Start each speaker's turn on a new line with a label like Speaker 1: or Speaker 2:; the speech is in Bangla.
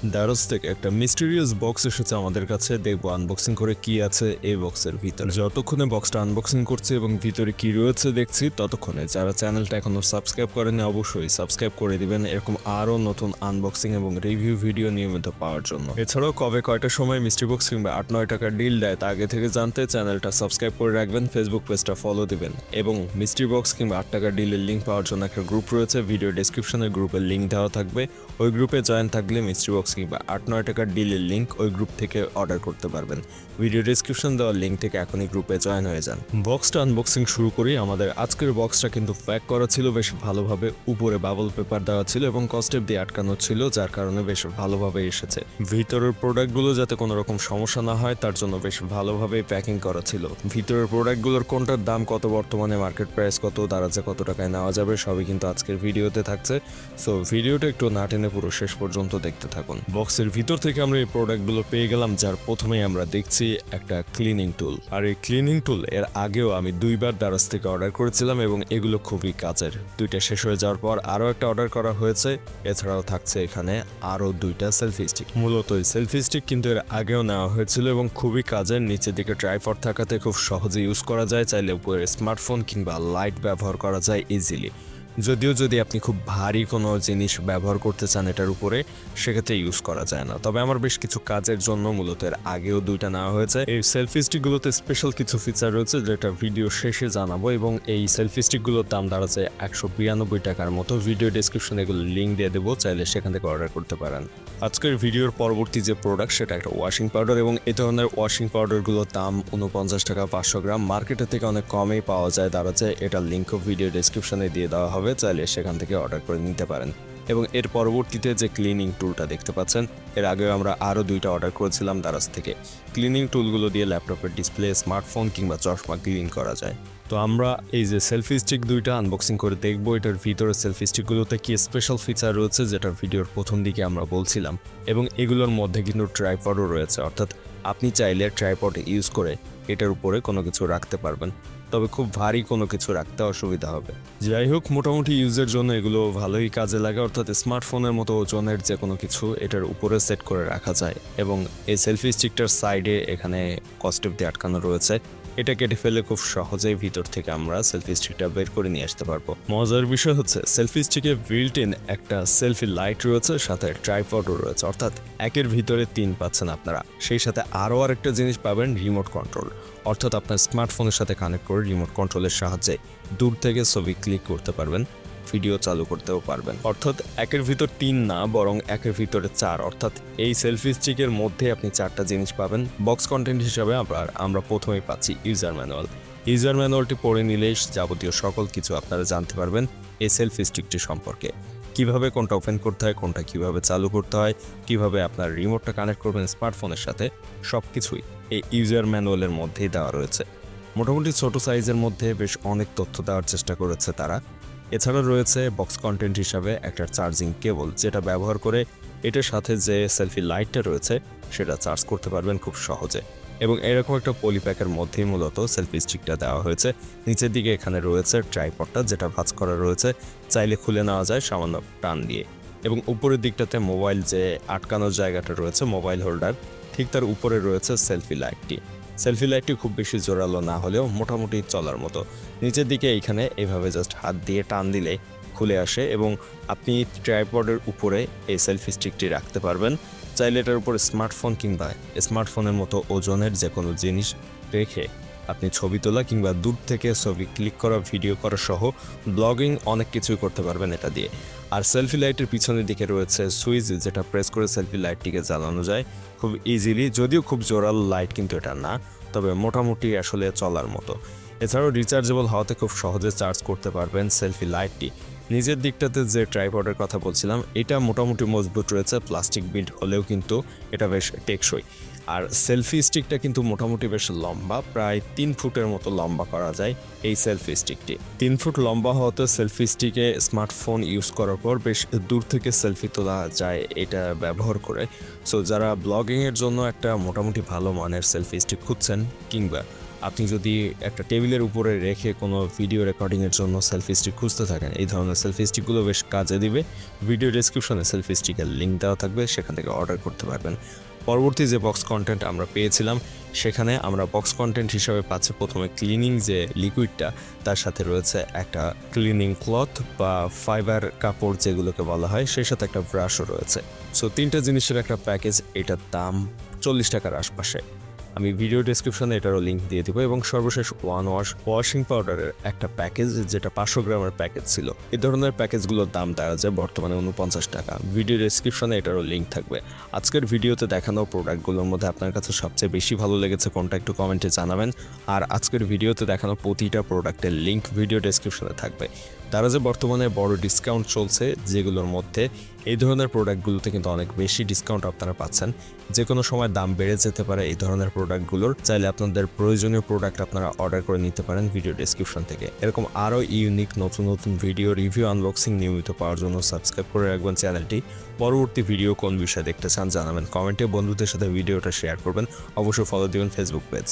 Speaker 1: দারাজ থেকে একটা মিস্টেরিয়াস বক্স এসেছে আমাদের কাছে। দেখবো আনবক্সিং করে কি আছে এই বক্সের ভিতরে। যতক্ষণে বক্সটা আনবক্সিং করছি এবং ভিতরে কি রয়েছে দেখছি, ততক্ষণে যারা চ্যানেলটা এখনো সাবস্ক্রাইব করেনি অবশ্যই সাবস্ক্রাইব করে দিবেন এরকম আরও নতুন আনবক্সিং এবং রিভিউ ভিডিও নিয়মিত পাওয়ার জন্য। এছাড়াও কবে কয়টার সময় মিস্ট্রি বক্স কিংবা 8-9 টাকার ডিল দেয় তা আগে থেকে জানতে চ্যানেলটা সাবস্ক্রাইব করে রাখবেন, ফেসবুক পেজটা ফলো দিবেন এবং মিস্ট্রি বক্স কিংবা 8 টাকার ডিলের লিঙ্ক পাওয়ার জন্য একটা গ্রুপ রয়েছে, ভিডিও ডেসক্রিপশনে গ্রুপের লিঙ্ক দেওয়া থাকবে। ওই গ্রুপে জয়েন থাকলে মিস্ট্রি বক্স কিংবা 8-9 টাকার ডিলের লিঙ্ক ওই গ্রুপ থেকে অর্ডার করতে পারবেন। ভিডিও ডেসক্রিপশন দেওয়ার লিঙ্ক থেকে এখনই গ্রুপে জয়েন হয়ে যান। বক্সটা আনবক্সিং শুরু করি। আমাদের আজকের বক্সটা কিন্তু প্যাক করা ছিল বেশ ভালোভাবে, উপরে বাবল পেপার দেওয়া ছিল এবং কস্টেপ দিয়ে আটকানো ছিল, যার কারণে বেশ ভালোভাবে এসেছে। ভিতরের প্রোডাক্টগুলো যাতে কোনো রকম সমস্যা না হয় তার জন্য বেশ ভালোভাবে প্যাকিং করা ছিল। ভিতরের প্রোডাক্টগুলোর কোনটার দাম কত, বর্তমানে মার্কেট প্রাইস কত, দারাজে কত টাকায় নেওয়া যাবে, সবই কিন্তু আজকের ভিডিওতে থাকছে। সো ভিডিওটা একটু না টেনে পুরো শেষ পর্যন্ত দেখতে থাকুন। বক্সের ভিতর থেকে আমরা এই প্রোডাক্টগুলো পেয়ে গেলাম, যার প্রথমেই আমরা দেখছি একটা ক্লিনিং টুল। আর এই ক্লিনিং টুল এর আগেও আমি 2বার দারাজ থেকে অর্ডার করেছিলাম এবং এগুলো খুবই কাজের। 2টা শেষ হয়ে যাওয়ার পর আরও একটা অর্ডার করা হয়েছে। এছাড়াও থাকছে এখানে আরও 2টা সেলফি স্টিক। মূলত এই সেলফি স্টিক কিন্তু এর আগেও নেওয়া হয়েছিল এবং খুবই কাজের। নিচের দিকে ট্রাইপড থাকাতে খুব সহজে ইউজ করা যায়, চাইলে উপরে স্মার্টফোন কিংবা লাইট ব্যবহার করা যায় ইজিলি। যদিও যদি আপনি খুব ভারী কোনো জিনিস ব্যবহার করতে চান এটার উপরে, সেক্ষেত্রে ইউজ করা যায় না। তবে আমার বেশ কিছু কাজের জন্য মূলত এর আগেও 2টা নেওয়া হয়েছে। এই সেলফি স্টিকগুলোতে স্পেশাল কিছু ফিচার রয়েছে যেটা ভিডিও শেষে জানাবো এবং এই সেলফি স্টিকগুলোর দাম দাঁড়াচ্ছে 192 টাকার মতো। ভিডিও ডেসক্রিপশনে এগুলো লিঙ্ক দিয়ে দেবো, চাইলে সেখান থেকে অর্ডার করতে পারেন। আজকের ভিডিওর পরবর্তী যে প্রোডাক্ট সেটা একটা ওয়াশিং পাউডার এবং এই ধরনের ওয়াশিং পাউডারগুলোর দাম 49 টাকা 500 গ্রাম। মার্কেটের থেকে অনেক কমেই পাওয়া যায় দাঁড়াচ্ছে। এটার লিঙ্কও ভিডিও ডেসক্রিপশনে দিয়ে দেওয়া হবে, চাইলে সেখান থেকে অর্ডার করে নিতে পারেন। এবং এর পরবর্তীতে যে ক্লিনিং টুলটা দেখতে পাচ্ছেন, এর আগেও আমরা আরও 2টা অর্ডার করেছিলাম দারাজ থেকে। ক্লিনিং টুলগুলো দিয়ে ল্যাপটপের ডিসপ্লে, স্মার্টফোন কিংবা চশমা ক্লিন করা যায়। তো আমরা এই যে সেলফি স্টিক 2টা আনবক্সিং করে দেখবো এটার ভিতরে সেলফি স্টিকগুলোতে কি স্পেশাল ফিচার রয়েছে, যেটা ভিডিওর প্রথম দিকে আমরা বলছিলাম। এবং এগুলোর মধ্যে কিন্তু ট্রাইপডও রয়েছে, অর্থাৎ আপনি চাইলে ট্রাইপড ইউজ করে এটার উপরে কোনো কিছু রাখতে পারবেন, তবে খুব ভারী কোনো কিছু রাখতে অসুবিধা হবে। যাই হোক, মোটামুটি ইউজের জন্য এগুলো ভালোই কাজে লাগে, অর্থাৎ স্মার্টফোনের মতো ওজনের যে কোনো কিছু এটার উপরে সেট করে রাখা যায়। এবং এই সেলফি স্টিকটার সাইডে এখানে কস্টেপ দিয়ে আটকানো রয়েছে, এটা কেটে ফেলে খুব সহজেই ভিতর থেকে আমরা সেলফি স্টিকটা বের করে নিয়ে আসতে পারবো। মজার বিষয় হচ্ছে সেলফি স্টিকে বিল্ট ইন একটা সেলফি লাইট রয়েছে, সাথে ট্রাইপডও রয়েছে, অর্থাৎ একের ভিতরে 3 পাচ্ছেন আপনারা। সেই সাথে আরও আরেকটা জিনিস পাবেন, রিমোট কন্ট্রোল, অর্থাৎ আপনার স্মার্টফোনের সাথে কানেক্ট করে রিমোট কন্ট্রোলের সাহায্যে দূর থেকে ছবি ক্লিক করতে পারবেন, ভিডিও চালু করতেও পারবেন। অর্থাৎ একের ভিতর 3 না, বরং একের ভিতরে 4, অর্থাৎ এই সেলফি স্টিকের মধ্যে আপনি 4টা জিনিস পাবেন। বক্স কন্টেন্ট হিসাবে আমরা প্রথমেই পাচ্ছি ইউজার ম্যানুয়াল। ইউজার ম্যানুয়ালটি পড়ে নিলেই যাবতীয় সকল কিছু আপনারা জানতে পারবেন এই সেলফি স্টিকটি সম্পর্কে। কিভাবে কোনটা ওপেন করতে হয়, কোনটা কিভাবে চালু করতে হয়, কিভাবে আপনার রিমোটটা কানেক্ট করবেন স্মার্টফোনের সাথে, সব কিছুই এই ইউজার ম্যানুয়ালের মধ্যেই দেওয়া রয়েছে। মোটামুটি ছোট সাইজের মধ্যে বেশ অনেক তথ্য দেওয়ার চেষ্টা করেছে তারা। এছাড়া রয়েছে বক্স কন্টেন্ট হিসাবে একটা চার্জিং কেবল, যেটা ব্যবহার করে এটার সাথে যে সেলফি লাইটটা রয়েছে সেটা চার্জ করতে পারবেন খুব সহজে। এবং এরকম একটা পলিপ্যাকের মধ্যেই মূলত সেলফি স্টিকটা দেওয়া হয়েছে। নিচের দিকে এখানে রয়েছে ট্রাইপডটা, যেটা ভাঁজ করা রয়েছে, চাইলে খুলে নেওয়া যায় সামান্য টান দিয়ে। এবং উপরের দিকটাতে মোবাইল যে আটকানোর জায়গাটা রয়েছে, মোবাইল হোল্ডার, ঠিক তার উপরে রয়েছে সেলফি লাইটটি। সেলফি লাইটটি খুব বেশি জোরালো না হলেও মোটামুটি চলার মতো। নিচের দিকে এইখানে এইভাবে জাস্ট হাত দিয়ে টান দিলে খুলে আসে এবং আপনি ট্রাইপডের উপরে এই সেলফি স্টিকটি রাখতে পারবেন। চাইলে এটার উপরে স্মার্টফোন কিংবা স্মার্টফোনের মতো ওজনের যে কোনো জিনিস রেখে আপনি ছবি তোলা কিংবা দূর থেকে ছবি ক্লিক করা, ভিডিও করা সহ ব্লগিং অনেক কিছুই করতে পারবেন এটা দিয়ে। আর সেলফি লাইটের পিছনের দিকে রয়েছে সুইচ, যেটা প্রেস করে সেলফি লাইটটিকে জ্বালানো যায় খুব ইজিলি। যদিও খুব জোরালো লাইট কিন্তু এটা না, তবে মোটামুটি আসলে চলার মতো। এছাড়াও রিচার্জেবল হওয়াতে খুব সহজে চার্জ করতে পারবেন সেলফি লাইটটি। নিজের দিকটাতে যে ট্রাইপডের কথা বলছিলাম, এটা মোটামুটি মজবুত রয়েছে, প্লাস্টিক বিল্ড হলেও কিন্তু এটা বেশ টেকসই। আর সেলফি স্টিকটা কিন্তু মোটামুটি বেশ লম্বা, প্রায় 3 ফুটের মতো লম্বা করা যায় এই সেলফি স্টিকটি। 3 ফুট লম্বা হওয়াতে সেলফি স্টিকে স্মার্টফোন ইউজ করার পর বেশ দূর থেকে সেলফি তোলা যায় এটা ব্যবহার করে। সো যারা ব্লগিংয়ের জন্য একটা মোটামুটি ভালো মানের সেলফি স্টিক খুঁজছেন কিংবা আপনি যদি একটা টেবিলের উপরে রেখে কোনো ভিডিও রেকর্ডিংয়ের জন্য সেলফি স্টিক খুঁজতে থাকেন, এই ধরনের সেলফি স্টিকগুলো বেশ কাজে দিবে। ভিডিও ডেসক্রিপশনে সেলফি স্টিকের লিঙ্ক দেওয়া থাকবে, সেখান থেকে অর্ডার করতে পারবেন। পরবর্তী যে বক্স কন্টেন্ট আমরা পেয়েছিলাম, সেখানে আমরা বক্স কন্টেন্ট হিসাবে পাচ্ছি প্রথমে ক্লিনিং যে লিকুইডটা, তার সাথে রয়েছে একটা ক্লিনিং ক্লথ বা ফাইবার কাপড় যেগুলোকে বলা হয়, সেই সাথে একটা ব্রাশও রয়েছে। সো 3টা জিনিসের একটা প্যাকেজ, এটার দাম 40 টাকার আশপাশে। আমি ভিডিও ডেসক্রিপশনে এটারও লিঙ্ক দিয়ে দিব। এবং সর্বশেষ ওয়াশিং পাউডারের একটা প্যাকেজ, যেটা 500 গ্রামের প্যাকেজ ছিল। এই ধরনের প্যাকেজগুলোর দাম দেওয়া যায় বর্তমানে 49 টাকা। ভিডিও ডেসক্রিপশনে এটারও লিঙ্ক থাকবে। আজকের ভিডিওতে দেখানো প্রোডাক্টগুলোর মধ্যে আপনার কাছে সবচেয়ে বেশি ভালো লেগেছে কোনটা একটু কমেন্টে জানাবেন। আর আজকের ভিডিওতে দেখানো প্রতিটা প্রোডাক্টের লিঙ্ক ভিডিও ডেসক্রিপশনে থাকবে। তারা যে বর্তমানে বড় ডিসকাউন্ট চলছে, যেগুলোর মধ্যে এই ধরনের প্রোডাক্টগুলোতে কিন্তু অনেক বেশি ডিসকাউন্ট আপনারা পাচ্ছেন। যে কোনো সময় দাম বেড়ে যেতে পারে এই ধরনের প্রোডাক্টগুলোর। চাইলে আপনাদের প্রয়োজনীয় প্রোডাক্ট আপনারা অর্ডার করে নিতে পারেন ভিডিও ডেসক্রিপশন থেকে। এরকম আরও ইউনিক নতুন নতুন ভিডিও রিভিউ আনবক্সিং নিয়মিত পাওয়ার জন্য সাবস্ক্রাইব করে রাখবেন চ্যানেলটি। পরবর্তী ভিডিও কোন বিষয়ে দেখতে চান জানাবেন কমেন্টে। বন্ধুদের সাথে ভিডিওটা শেয়ার করবেন। অবশ্যই ফলো দিবেন ফেসবুক পেজ।